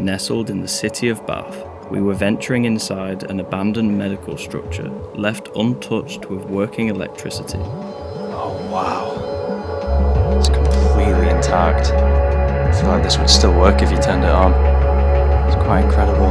Nestled in the city of Bath, we were venturing inside an abandoned medical structure left untouched with working electricity. Oh wow, it's completely intact. I feel like this would still work if you turned it on. It's quite incredible.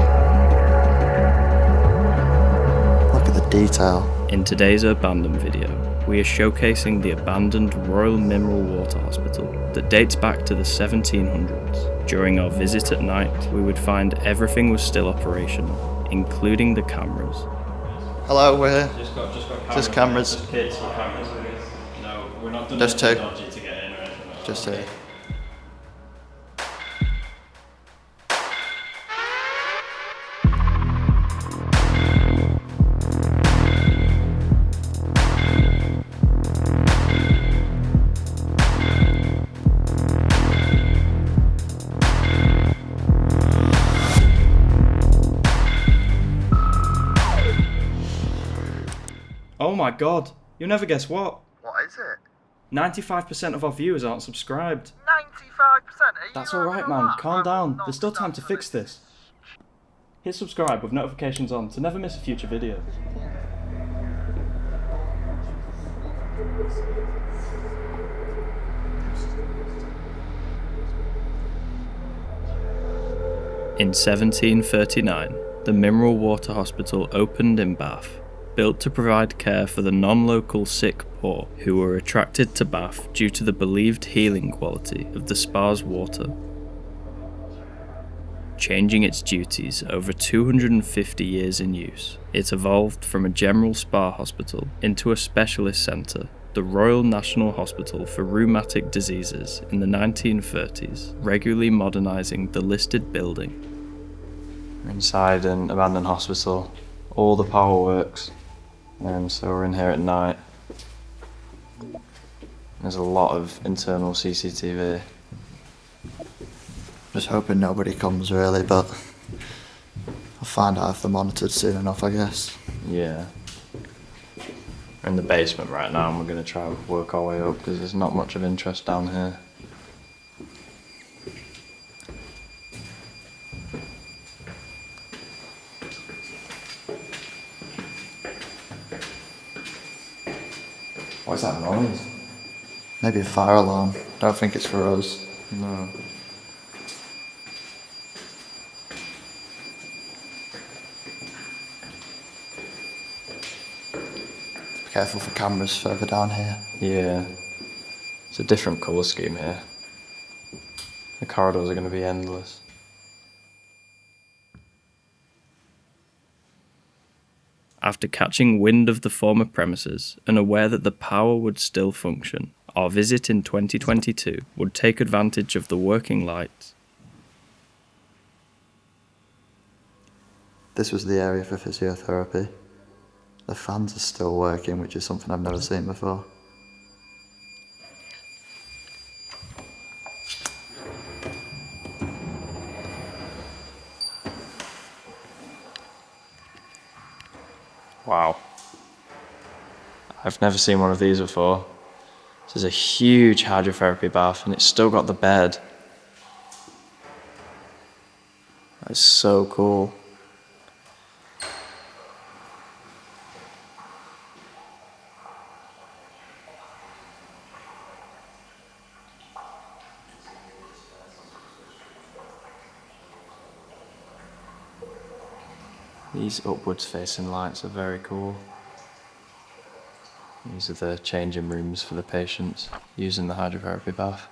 Look at the detail. In today's Urbandoned video, we are showcasing the abandoned Royal Mineral Water Hospital that dates back to the 1700s. During our visit at night, we would find everything was still operational, including the cameras. Hello, we're here. Just got cameras. Just cameras. Just kids with cameras. No, we're not doing Just anything two. dodgy to get in or anything like that. Just here. Oh my god, you'll never guess what. What is it? 95% of our viewers aren't subscribed. 95%? That's alright man, calm down, there's still time to fix this. Hit subscribe with notifications on to never miss a future video. In 1739, the Mineral Water Hospital opened in Bath, built to provide care for the non-local sick poor who were attracted to Bath due to the believed healing quality of the spa's water. Changing its duties over 250 years in use, it evolved from a general spa hospital into a specialist centre, the Royal National Hospital for Rheumatic Diseases in the 1930s, regularly modernising the listed building. We're inside an abandoned hospital. All the power works. So we're in here at night. There's a lot of internal CCTV. Just hoping nobody comes really, but I'll find out if they're monitored soon enough, I guess. Yeah. We're in the basement right now and we're going to try and work our way up because there's not much of interest down here. What's that noise? Maybe a fire alarm. Don't think it's for us. No. Be careful for cameras further down here. Yeah. It's a different colour scheme here. The corridors are going to be endless. After catching wind of the former premises and aware that the power would still function, our visit in 2022 would take advantage of the working lights. This was the area for physiotherapy. The fans are still working, which is something I've never seen before. Wow. I've never seen one of these before. This is a huge hydrotherapy bath and it's still got the bed. That's so cool. These upwards facing lights are very cool. These are the changing rooms for the patients using the hydrotherapy bath.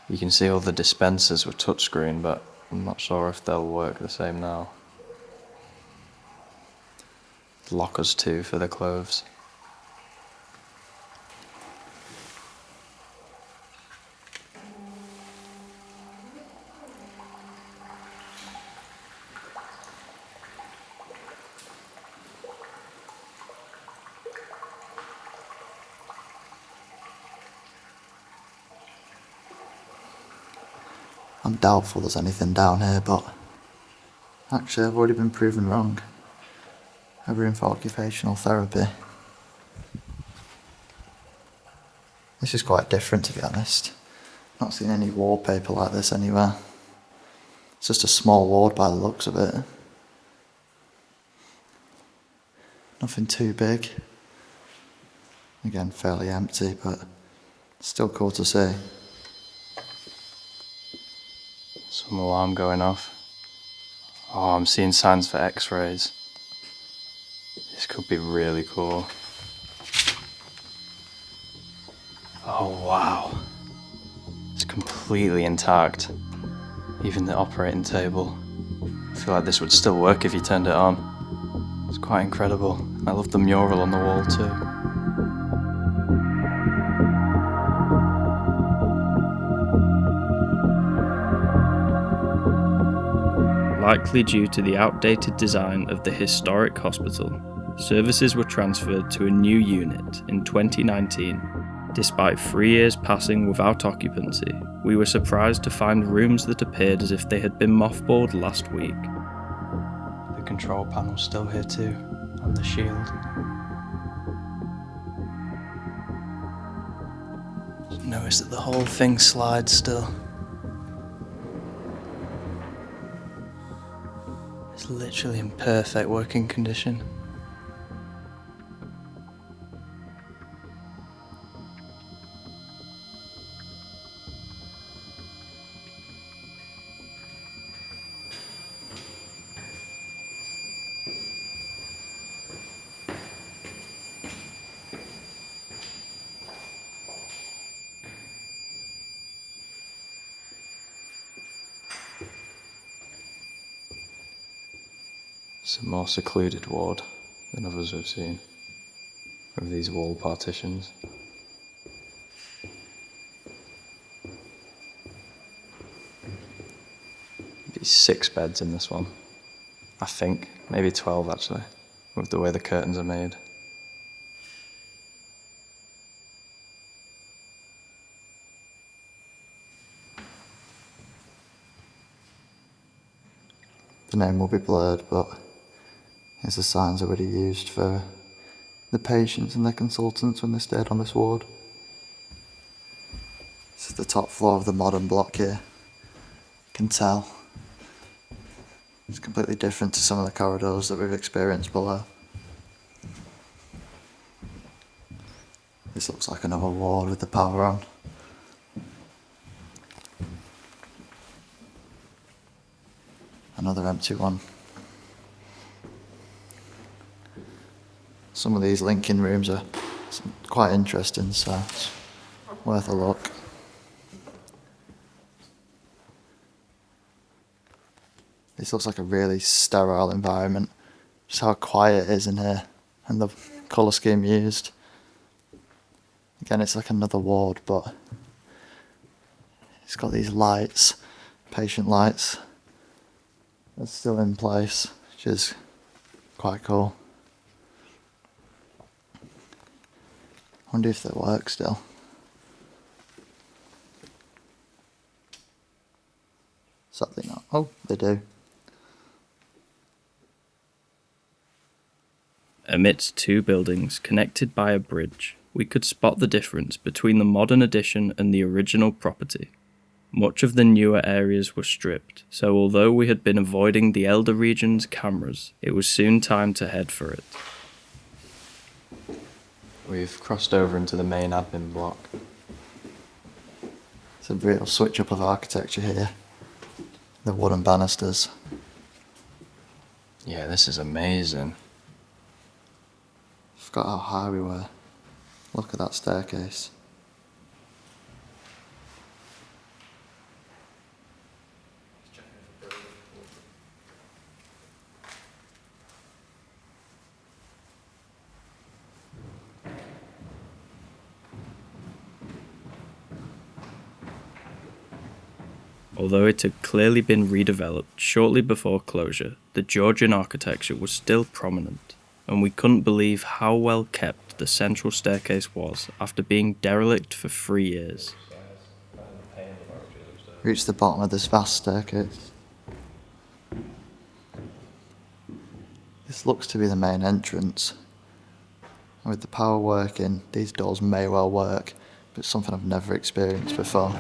You can see all the dispensers with touchscreen, but I'm not sure if they'll work the same now. Lockers too for the clothes. I'm doubtful there's anything down here, but actually I've already been proven wrong. A room for occupational therapy. This is quite different, to be honest. Not seen any wallpaper like this anywhere. It's just a small ward by the looks of it. Nothing too big. Again, fairly empty, but still cool to see. Some alarm going off. Oh, I'm seeing signs for x-rays. This could be really cool. Oh wow. It's completely intact. Even the operating table. I feel like this would still work if you turned it on. It's quite incredible. I love the mural on the wall too. Likely due to the outdated design of the historic hospital, services were transferred to a new unit in 2019. Despite 3 years passing without occupancy, we were surprised to find rooms that appeared as if they had been mothballed last week. The control panel's still here too, and the shield. Just notice that the whole thing slides still. It's literally in perfect working condition. It's a more secluded ward than others we've seen, with these wall partitions. Maybe 6 beds in this one, I think, maybe 12 actually, with the way the curtains are made. The name will be blurred, but here's the signs already used for the patients and their consultants when they stayed on this ward. This is the top floor of the modern block here. You can tell. It's completely different to some of the corridors that we've experienced below. This looks like another ward with the power on. Another empty one. Some of these linking rooms are quite interesting, so it's worth a look. This looks like a really sterile environment. Just how quiet it is in here, and the colour scheme used. Again, it's like another ward, but it's got these lights, patient lights, that's still in place, which is quite cool. I wonder if they work still. Sadly not. Oh, they do. Amidst 2 buildings connected by a bridge, we could spot the difference between the modern addition and the original property. Much of the newer areas were stripped, so although we had been avoiding the elder region's cameras, it was soon time to head for it. We've crossed over into the main admin block. It's a real switch up of architecture here. The wooden banisters. Yeah, this is amazing. Forgot how high we were. Look at that staircase. Although it had clearly been redeveloped shortly before closure, the Georgian architecture was still prominent, and we couldn't believe how well kept the central staircase was after being derelict for 3 years. Reach the bottom of this vast staircase. This looks to be the main entrance. And with the power working, these doors may well work, but it's something I've never experienced before.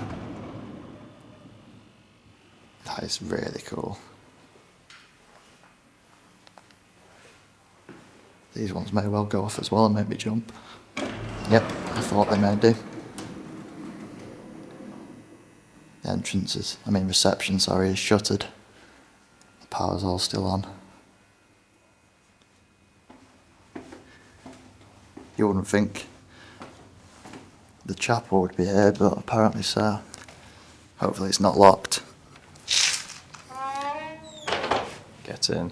That is really cool. These ones may well go off as well and make me jump. Yep, I thought they may do. The reception, is shuttered. The power's all still on. You wouldn't think the chapel would be here, but apparently so. Hopefully it's not locked. Get in.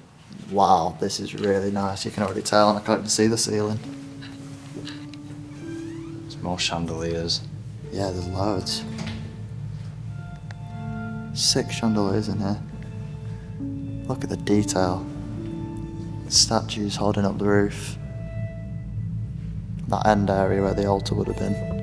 Wow, this is really nice. You can already tell, and I can't even see the ceiling. There's more chandeliers. Yeah, there's loads. 6 chandeliers in here. Look at the detail. Statues holding up the roof. That end area where the altar would have been.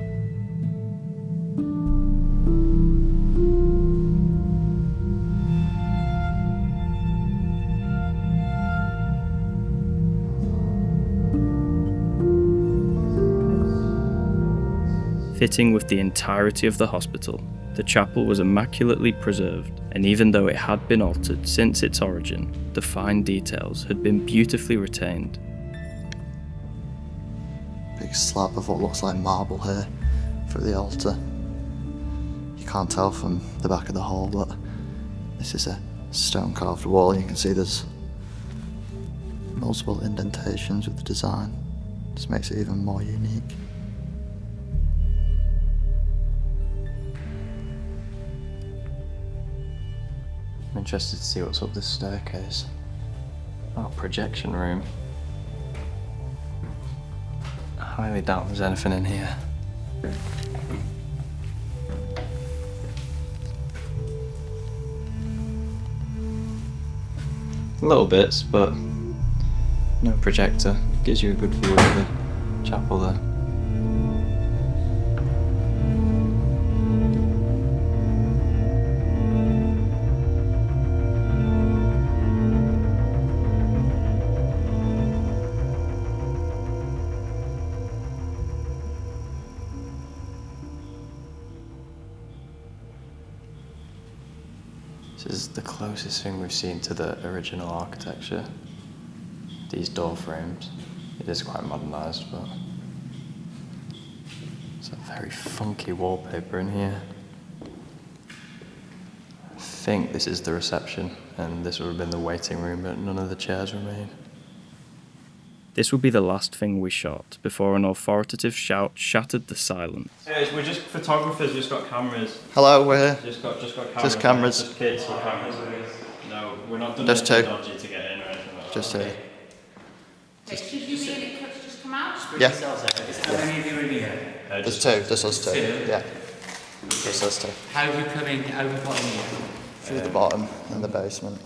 Fitting with the entirety of the hospital, the chapel was immaculately preserved, and even though it had been altered since its origin, the fine details had been beautifully retained. Big slab of what looks like marble here for the altar. You can't tell from the back of the hall, but this is a stone carved wall. You can see there's multiple indentations with the design. This makes it even more unique. I'm interested to see what's up this staircase. Oh, projection room. I highly doubt there's anything in here. Little bits, but no projector. Gives you a good view of the chapel there. This is the closest thing we've seen to the original architecture. These door frames. It is quite modernised, but it's a very funky wallpaper in here. I think this is the reception, and this would have been the waiting room, but none of the chairs remain. This would be the last thing we shot before an authoritative shout shattered the silence. Hey, we're just photographers, just got cameras. Hello, we're here. Just got cameras. Just cameras. Just kids with cameras. No, we're not done Just anything two. dodgy to get in or anything like that. Just here. Should you really just come out? Yeah. How many of you are in here? There's 2. Just us 2. Two? Yeah. Just us 2. How have you come in over bottom here? Through the bottom in the basement.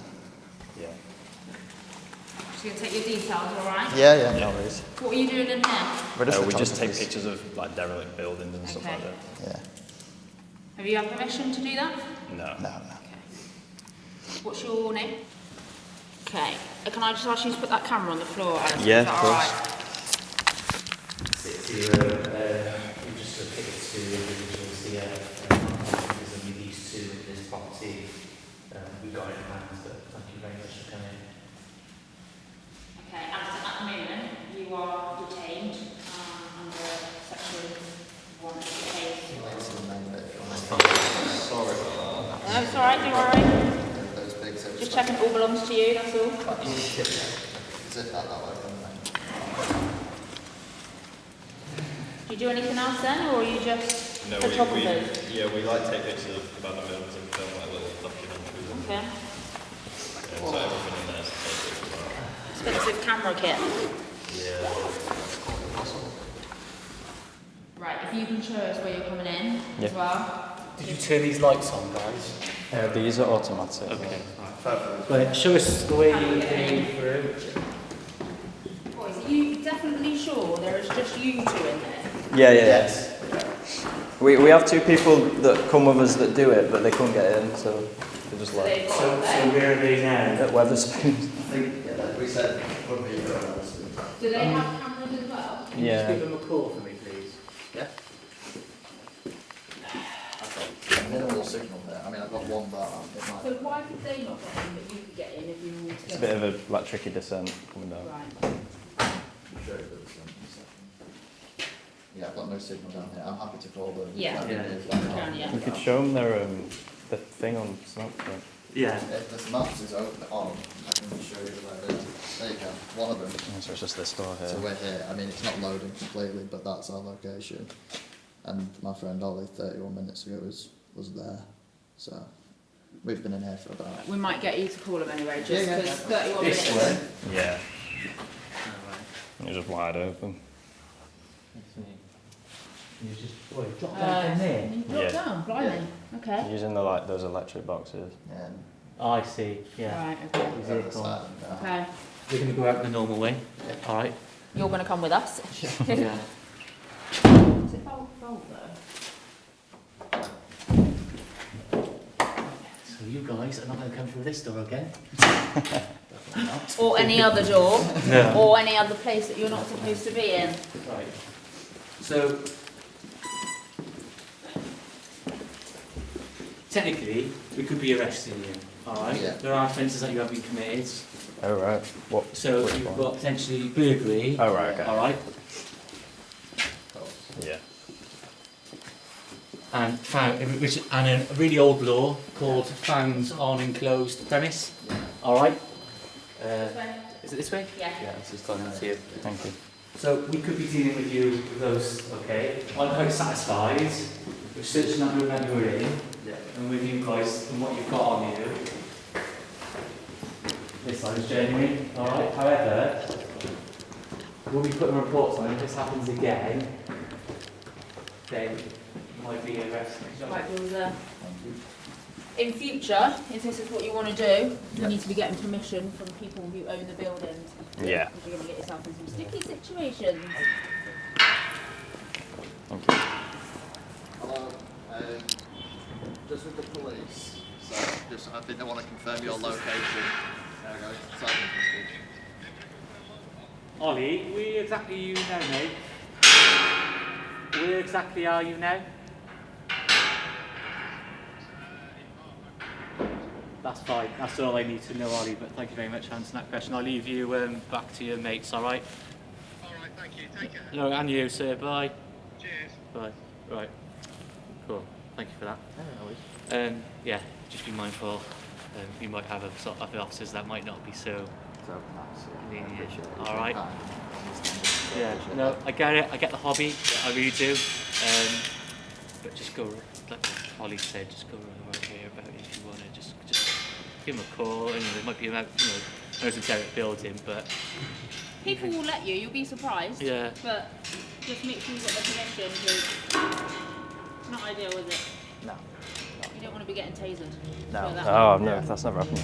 Just going to take your details, alright? Yeah, no worries. What are you doing in here? We're just We just take photographers. pictures of like derelict buildings and stuff Okay. like that. Yeah. Have you had permission to do that? No. What's your name? Okay. Can I just ask you to put that camera on the floor, Alice? Yeah, Is that of course. alright? We just sort of pick two individuals here. There's only these two in this property. We got it in hand, but thank you very much for coming. Okay, Alice, at the moment, you are detained under section 1 of the case. Sorry about No, it's alright, don't worry. that. Those big tips. Just checking it all belongs to you, that's all. Zip that way. Do you do anything else then, or are you just photographers? we like take pictures of abandoned buildings and film like little documentaries. Okay. So everything in there is taken. Expensive camera kit. Yeah. Right, if you can show us where you're coming in as well. Did you turn these lights on, guys? These are automatic. Okay. Right, show us the way you came through. Boys, are you definitely sure there is just you two in there? Yeah. We have 2 people that come with us that do it, but they couldn't get in, so they just So left. they've So got there. where are they now? At Weatherspoons. We said would be Do they have cameras as well? Can you just give them a call for me, please? Yeah. minimal signal here. I mean, I've got one bar. So why could they not get in, but you could get in if you were all It's a bit of a like tricky descent coming down. Right. Yeah, I've got no signal down here. I'm happy to call them. Yeah. Yeah. We could show them the thing on Snapchat. Yeah. If this maps is open on, I can show you where it is. There you go. One of them. So it's just this door here. So we're here. I mean, it's not loading completely, but that's our location. And my friend Ollie, 31 minutes ago, was there. So we've been in here for about. We might get you to call them anyway, just Yeah, because yeah. 31 This minutes. way. Yeah. It's just wide open. You just drop down from there. You drop Yeah. down, blimey. Okay. Using those electric boxes. And I see, yeah. Right, okay. Is the it other gone? side. Okay. We're going to go out the normal way. Alright. You're going to come with us. Yeah. Is it fold though? So you guys are not going to come through this door again? Or any other door, No. or any other place that you're not supposed to be in. Right. So, technically, we could be arresting you, alright? Yeah. There are offences that you have been committed. Oh right. What? So which you've one? got potentially burglary, Oh right. Okay. alright? Yeah. And a really old law called found on enclosed premise, alright? Is it this way? Yeah. Yeah, this is going to you. Thank you. So we could be dealing with you with those, okay? I'm quite satisfied with searching that room that you were in, and with you guys and what you've got on you. This side is genuine, alright? However, we'll be putting reports on, if this happens again, then it might be arrested. Right, well, in future, if this is what you want to do, you need to be getting permission from people who own the buildings. Yeah. Because you're going to get yourself in some sticky situations. Thank you. Hello. Just with the police. So, I think they want to confirm your location. There we go. Sergeant can speak. Ollie, where exactly are you now, mate? Where exactly are you now? That's fine. That's all I need to know, Ollie. But thank you very much for answering that question. I'll leave you back to your mates. All right. All right, thank you. Take care. No, and you, sir. Bye. Cheers. Bye. Right. Cool. Thank you for that. Yeah. Just be mindful. You might have a sort of officers that might not be so. lenient. All right. Yeah. No, I get it. I get the hobby. I really do. But just go, like Ollie said, just go right here about it if you want to. Just give him a call. And it might be about, I know it's a derelict building, but People will let you, you'll be surprised. yeah. But just make sure you've got the permission, because it's not ideal, is it? No. You don't want to be getting tasered. No. Like that. Oh no, that's never happened.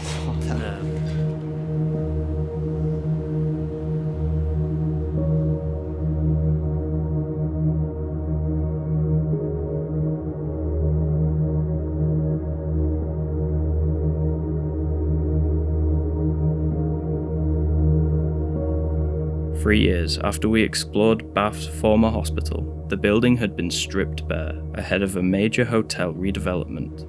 Three years after we explored Bath's former hospital, the building had been stripped bare ahead of a major hotel redevelopment.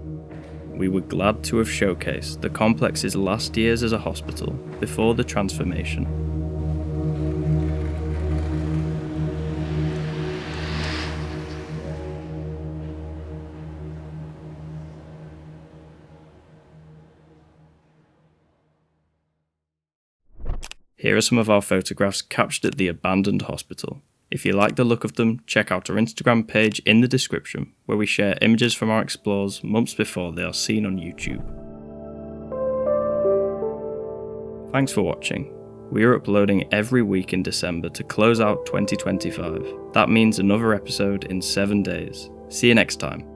We were glad to have showcased the complex's last years as a hospital before the transformation. Here are some of our photographs captured at the abandoned hospital. If you like the look of them, check out our Instagram page in the description, where we share images from our explores months before they are seen on YouTube. Thanks for watching. We are uploading every week in December to close out 2025. That means another episode in 7 days. See you next time.